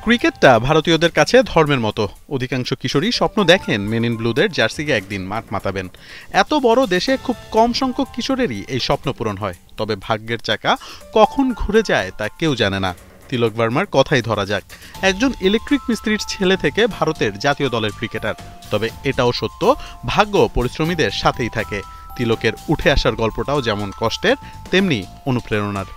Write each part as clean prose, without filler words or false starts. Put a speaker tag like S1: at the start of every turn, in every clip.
S1: ক্রিকেটটা ভারতীয়দের কাছে ধর্মের মতো। অধিকাংশ কিশোরী স্বপ্ন দেখেন মেন ইন ব্লুদের জার্সিকে একদিন মাঠ মাতাবেন। এত বড় দেশে খুব কম সংখ্যক কিশোরেরই এই স্বপ্ন পূরণ হয়। তবে ভাগ্যের চাকা কখন ঘুরে যায় তা কেউ জানে না। তিলক ভার্মার কথাই ধরা যাক। একজন ইলেকট্রিক মিস্ত্রির ছেলে থেকে ভারতের জাতীয় দলের ক্রিকেটার। তবে এটাও সত্য, ভাগ্য পরিশ্রমীদের সাথেই থাকে। তিলকের উঠে আসার গল্পটাও যেমন কষ্টের তেমনি অনুপ্রেরণার।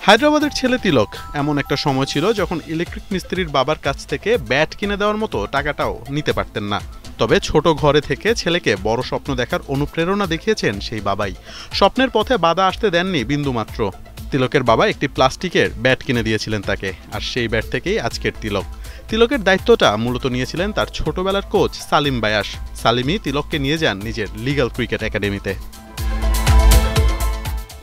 S1: হায়দ্রাবাদের ছেলে তিলক এমন একটা সময় ছিল যখন ইলেকট্রিক মিস্ত্রির বাবার কাছ থেকে ব্যাট কিনে দেওয়ার মতো টাকাটাও নিতে পারতেন না। তবে ছোট ঘরে থেকে ছেলেকে বড় স্বপ্ন দেখার অনুপ্রেরণা দেখিয়েছেন সেই বাবাই। স্বপ্নের পথে বাধা আসতে দেননি বিন্দুমাত্র। তিলকের বাবা একটি প্লাস্টিকের ব্যাট কিনে দিয়েছিলেন তাকে, আর সেই ব্যাট থেকেই আজকের তিলক। তিলকের দায়িত্বটা মূলত নিয়েছিলেন তার ছোটবেলার কোচ সালিম বায়াস। সালিমই তিলককে নিয়ে যান নিজের লিগ্যাল ক্রিকেট একাডেমিতে।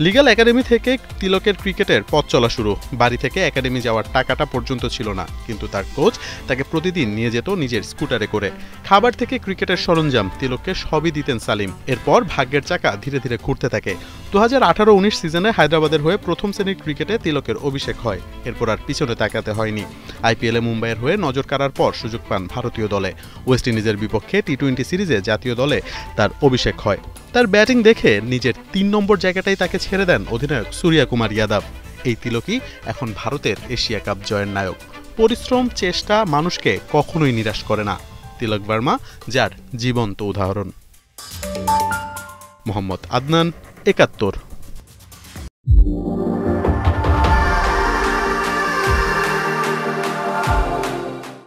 S1: লিগ্যাল একাডেমি থেকে তিলকের ক্রিকেটের পথ চলা শুরু। বাড়ি থেকে একাডেমি যাওয়ার টাকাটা পর্যন্ত ছিল না, কিন্তু তার কোচ তাকে প্রতিদিন নিয়ে যেত নিজের স্কুটারে করে। খাবার থেকে ক্রিকেটের সরঞ্জাম তিলককে সবই দিতেন সালিম। এরপর ভাগ্যের চাকা ধীরে ধীরে ঘুরতে থাকে। 2018-19 সিজনে হায়দ্রাবাদের হয়ে প্রথম শ্রেণীর ক্রিকেটে তিলকের অভিষেক হয়। এরপর আর পিছনে তাকাতে হয়নি। আইপিএলে মুম্বাইয়ের হয়ে নজর কাড়ার পর সুযোগ পান ভারতীয় দলে। ওয়েস্ট ইন্ডিজের বিপক্ষে টি-20 সিরিজে জাতীয় দলে তার অভিষেক হয়। তার ব্যাটিং দেখে নিজের 3 নম্বর জায়গাটাই তাকে ছেড়ে দেন অধিনায়ক সূর্যকুমার যাদব। এই তিলকই এখন ভারতের এশিয়া কাপ জয়ের নায়ক। পরিশ্রম, চেষ্টা মানুষকে কখনোই নিরাশ করে না। তিলক ভার্মা যার জীবন্ত উদাহরণ। মোহাম্মদ আদনান, ৭১।